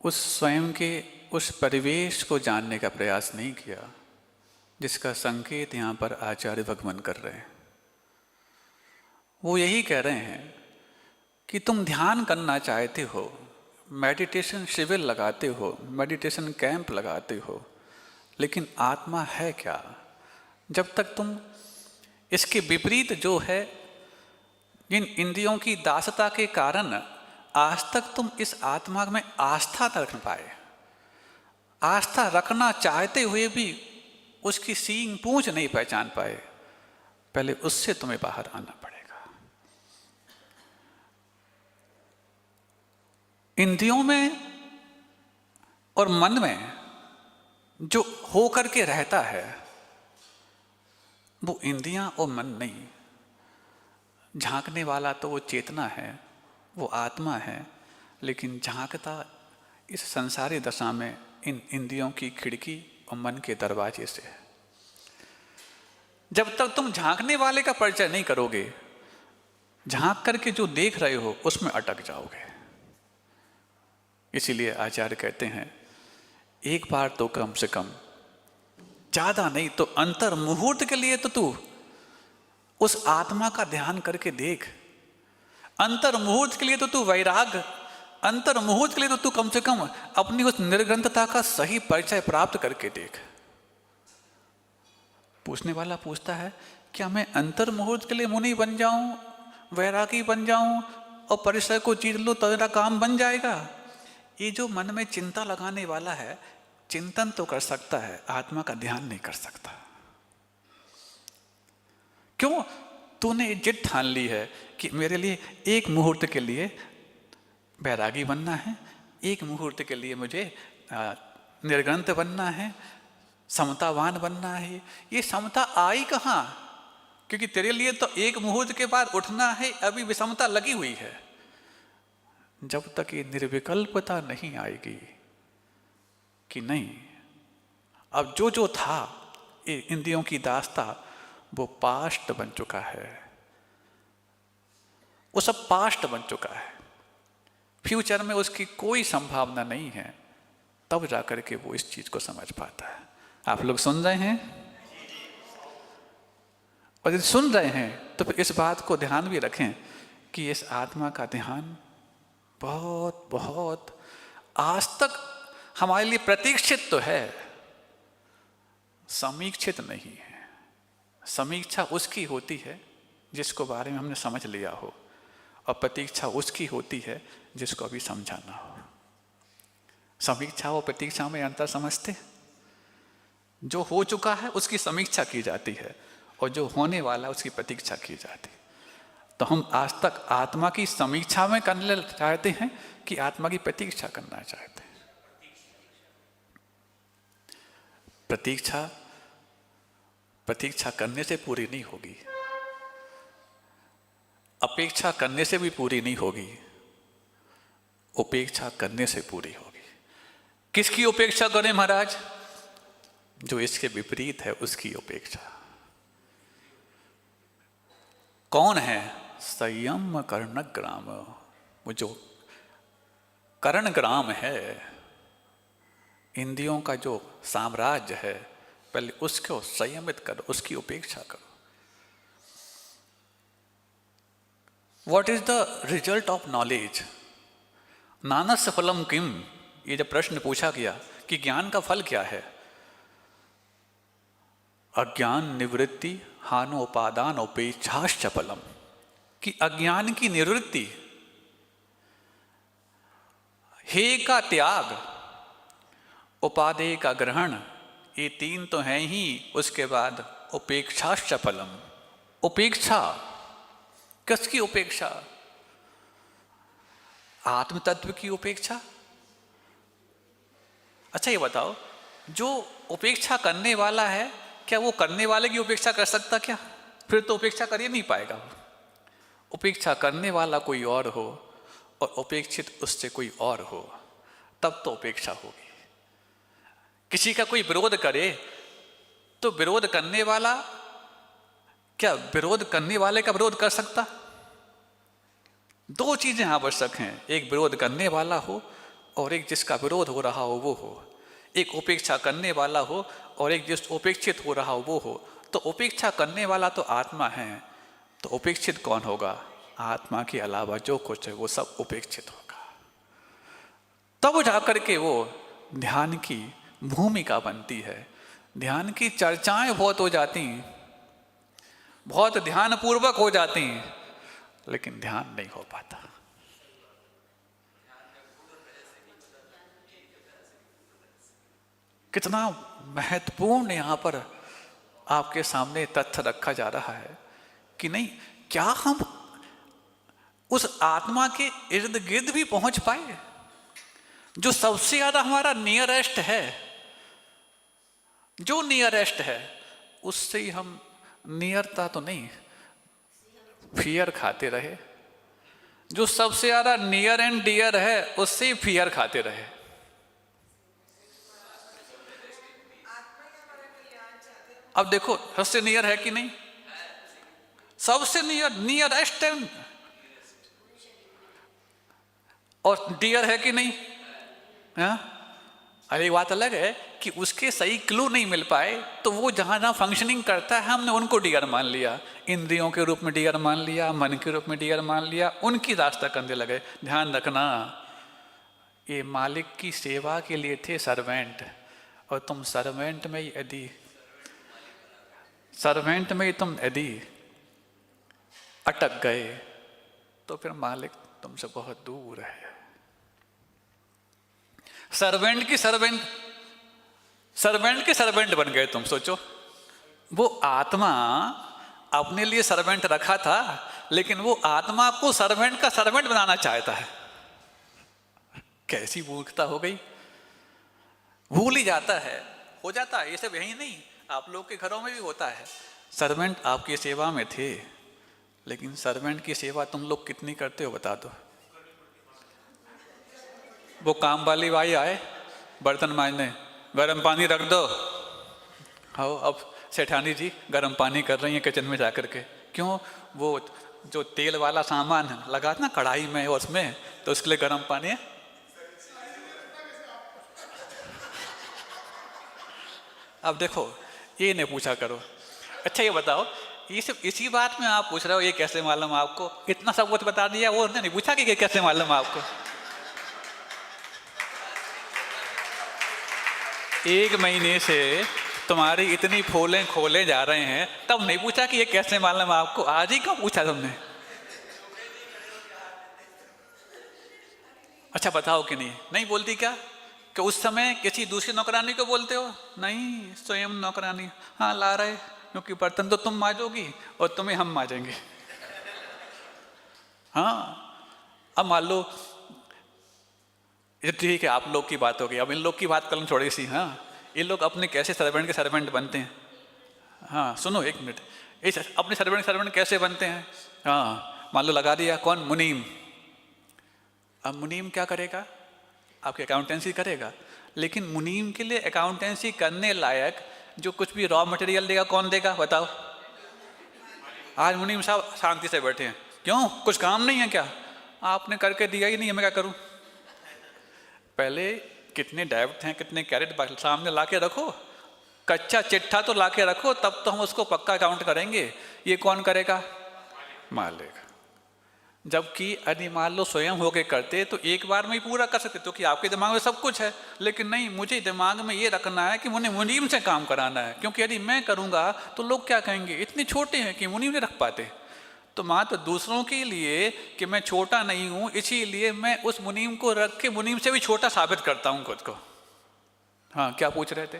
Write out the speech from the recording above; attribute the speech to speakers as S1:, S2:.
S1: उस स्वयं के उस परिवेश को जानने का प्रयास नहीं किया जिसका संकेत यहाँ पर आचार्य भगवान कर रहे हैं। वो यही कह रहे हैं कि तुम ध्यान करना चाहते हो, मेडिटेशन शिविर लगाते हो, मेडिटेशन कैंप लगाते हो, लेकिन आत्मा है क्या? जब तक तुम इसके विपरीत जो है, जिन इंद्रियों की दासता के कारण आज तक तुम इस आत्मा में आस्था न रख पाए, आस्था रखना चाहते हुए भी उसकी सींग पूंछ नहीं पहचान पाए, पहले उससे तुम्हें बाहर आना पड़ेगा। इंद्रियों में और मन में जो हो करके रहता है वो इंद्रियां और मन नहीं। झांकने वाला तो वो चेतना है, वो आत्मा है, लेकिन झांकता इस संसारी दशा में इन इंद्रियों की खिड़की और मन के दरवाजे से है। जब तक तुम झांकने वाले का परिचय नहीं करोगे, झांक करके जो देख रहे हो उसमें अटक जाओगे। इसीलिए आचार्य कहते हैं एक बार तो कम से कम, ज्यादा नहीं तो अंतर मुहूर्त के लिए तो तू उस आत्मा का ध्यान करके देख। अंतर मुहूर्त के लिए तो तू वैराग्य, अंतर मुहूर्त के लिए तो तू कम से कम अपनी उस निर्ग्रंथता का सही परिचय प्राप्त करके देख। पूछने वाला पूछता है क्या मैं अंतर मुहूर्त के लिए मुनि बन जाऊं, वैरागी बन जाऊं और परिसर को जीत लूं तो मेरा काम बन जाएगा? ये जो मन में चिंता लगाने वाला है, चिंतन तो कर सकता है, आत्मा का ध्यान नहीं कर सकता। क्यों? तूने जिद ठान ली है कि मेरे लिए एक मुहूर्त के लिए बैरागी बनना है, एक मुहूर्त के लिए मुझे निर्ग्रंथ बनना है, समतावान बनना है। ये समता आई कहाँ? क्योंकि तेरे लिए तो एक मुहूर्त के बाद उठना है, अभी विषमता लगी हुई है। जब तक ये निर्विकल्पता नहीं आएगी कि नहीं, अब जो जो था ये इंद्रियों की दास्ता वो पास्ट बन चुका है, वो सब पास्ट बन चुका है, फ्यूचर में उसकी कोई संभावना नहीं है, तब जाकर के वो इस चीज को समझ पाता है। आप लोग सुन रहे हैं? और यदि सुन रहे हैं तो फिर इस बात को ध्यान भी रखें कि इस आत्मा का ध्यान बहुत बहुत आज तक हमारे लिए प्रतीक्षित तो है, समीक्षित नहीं है। समीक्षा उसकी होती है जिसको बारे में हमने समझ लिया हो, और प्रतीक्षा उसकी होती है जिसको अभी समझाना हो। समीक्षा और प्रतीक्षा में अंतर समझते? जो हो चुका है उसकी समीक्षा की जाती है और जो होने वाला उसकी प्रतीक्षा की जाती है। तो हम आज तक आत्मा की समीक्षा में करने चाहते हैं कि आत्मा की प्रतीक्षा करना चाहते हैं? प्रतीक्षा करने से पूरी नहीं होगी, अपेक्षा करने से भी पूरी नहीं होगी, उपेक्षा करने से पूरी होगी। किसकी उपेक्षा करें महाराज? जो इसके विपरीत है उसकी उपेक्षा। कौन है? संयम कर्णग्राम। वो जो कर्णग्राम है, इंद्रियों का जो साम्राज्य है, पहले उसको संयमित करो, उसकी उपेक्षा करो। What is the result of knowledge? नानस्य फलम किम? ये जब प्रश्न पूछा गया कि ज्ञान का फल क्या है, अज्ञान निवृत्ति हानोपादान उपेक्षाश्च फलम, कि अज्ञान की निवृत्ति, हे का त्याग, उपादेय का ग्रहण, ये तीन तो हैं ही। उसके बाद उपेक्षाश्च फलम। उपेक्षा, किसकी उपेक्षा? आत्म तत्व की उपेक्षा। अच्छा ये बताओ, जो उपेक्षा करने वाला है, क्या वो करने वाले की उपेक्षा कर सकता? क्या फिर तो उपेक्षा कर ही नहीं पाएगा। उपेक्षा करने वाला कोई और हो और उपेक्षित उससे कोई और हो, तब तो उपेक्षा होगी। किसी का कोई विरोध करे तो विरोध करने वाला क्या विरोध करने वाले का विरोध कर सकता? दो चीजें आवश्यक हैं, एक विरोध करने वाला हो और एक जिसका विरोध हो रहा हो वो हो, एक उपेक्षा करने वाला हो और एक जिस उपेक्षित हो रहा हो वो हो। तो उपेक्षा करने वाला तो आत्मा है, तो उपेक्षित कौन होगा? आत्मा के अलावा जो कुछ है वो सब उपेक्षित होगा। तब जाकर के वो ध्यान की भूमिका बनती है। ध्यान की चर्चाएं बहुत हो जाती, बहुत ध्यान पूर्वक हो जाती, लेकिन ध्यान नहीं हो पाता। कितना महत्वपूर्ण यहाँ पर आपके सामने तथ्य रखा जा रहा है कि नहीं, क्या हम उस आत्मा के इर्द गिर्द भी पहुंच पाए जो सबसे ज्यादा हमारा नियरेस्ट है? जो नियरेस्ट है उससे ही हम नियरता तो नहीं, फियर खाते रहे। जो सबसे ज्यादा नियर एंड डियर है उससे ही फियर खाते रहे। अब देखो सबसे नियर है कि नहीं? सबसे नियरेस्ट है और डियर है कि नहीं? हाँ? अरे बात अलग है कि उसके सही क्लू नहीं मिल पाए तो वो जहाँ जहाँ फंक्शनिंग करता है हमने उनको डियर मान लिया, इंद्रियों के रूप में डियर मान लिया, मन के रूप में डियर मान लिया, उनकी रास्ता करने लगे। ध्यान रखना, ये मालिक की सेवा के लिए थे सर्वेंट, और तुम सर्वेंट में तुम यदि अटक गए तो फिर मालिक तुमसे बहुत दूर है। सर्वेंट के सर्वेंट बन गए तुम। सोचो, वो आत्मा अपने लिए सर्वेंट रखा था, लेकिन वो आत्मा को सर्वेंट का सर्वेंट बनाना चाहता है। कैसी मूर्खता हो गई। भूल ही जाता है, हो जाता है। ये सब यही नहीं, आप लोग के घरों में भी होता है। सर्वेंट आपकी सेवा में थे, लेकिन सर्वेंट की सेवा तुम लोग कितनी करते हो बता दो। वो काम वाली भाई आए बर्तन मांजने, गर्म पानी रख दो। आओ, अब सेठानी जी गर्म पानी कर रही हैं किचन में जाकर के। क्यों? वो जो तेल वाला सामान लगा ना कढ़ाई में और उसमें, तो उसके लिए गर्म पानी है। अब देखो, ये नहीं पूछा करो। अच्छा ये बताओ, ये सिर्फ इसी बात में आप पूछ रहे हो ये कैसे मालूम आपको? इतना सब कुछ बता दिया, वो नहीं पूछा कि ये कैसे मालूम आपको? 1 महीने से तुम्हारी इतनी फोलें खोले जा रहे हैं, तब नहीं पूछा कि ये कैसे मालूम आपको? आज ही क्यों पूछा तुमने? अच्छा बताओ कि नहीं बोलती क्या? कि उस समय किसी दूसरी नौकरानी को बोलते हो? नहीं, स्वयं नौकरानी। हाँ ला रहे, क्योंकि बर्तन तो तुम मांजोगी और तुम्हें हम मांजेंगे। हाँ, अब मान लो, ये ठीक है आप लोग की बात हो गई, अब इन लोग की बात करूँ थोड़ी सी। हाँ, ये लोग अपने कैसे सर्वेंट के सर्वेंट बनते हैं? हाँ सुनो 1 मिनट, इस अपने सर्वेंट कैसे बनते हैं? हाँ, मान लो लगा दिया कौन? मुनीम। अब मुनीम क्या करेगा? आपकी अकाउंटेंसी करेगा, लेकिन मुनीम के लिए अकाउंटेंसी करने लायक जो कुछ भी रॉ मटेरियल देगा कौन देगा बताओ? आज मुनीम साहब शांति से बैठे हैं, क्यों? कुछ काम नहीं है क्या? आपने करके दिया ही नहीं है, मैं क्या करूं? पहले कितने डेब्ट हैं, कितने कैरेट सामने लाके रखो, कच्चा चिट्ठा तो लाके रखो, तब तो हम उसको पक्का काउंट करेंगे। ये कौन करेगा? मालिक। जबकि यदि मान लो स्वयं होके करते तो एक बार में ही पूरा कर सकते, तो कि आपके दिमाग में सब कुछ है, लेकिन नहीं, मुझे दिमाग में ये रखना है कि मुझे मुनीम से काम कराना है, क्योंकि यदि मैं करूँगा तो लोग क्या कहेंगे, इतने छोटे हैं कि मुनीम नहीं रख पाते। तो मात्र दूसरों के लिए कि मैं छोटा नहीं हूँ, इसीलिए मैं उस मुनीम को रख के मुनीम से भी छोटा साबित करता हूँ खुद को। हाँ, क्या पूछ रहे थे?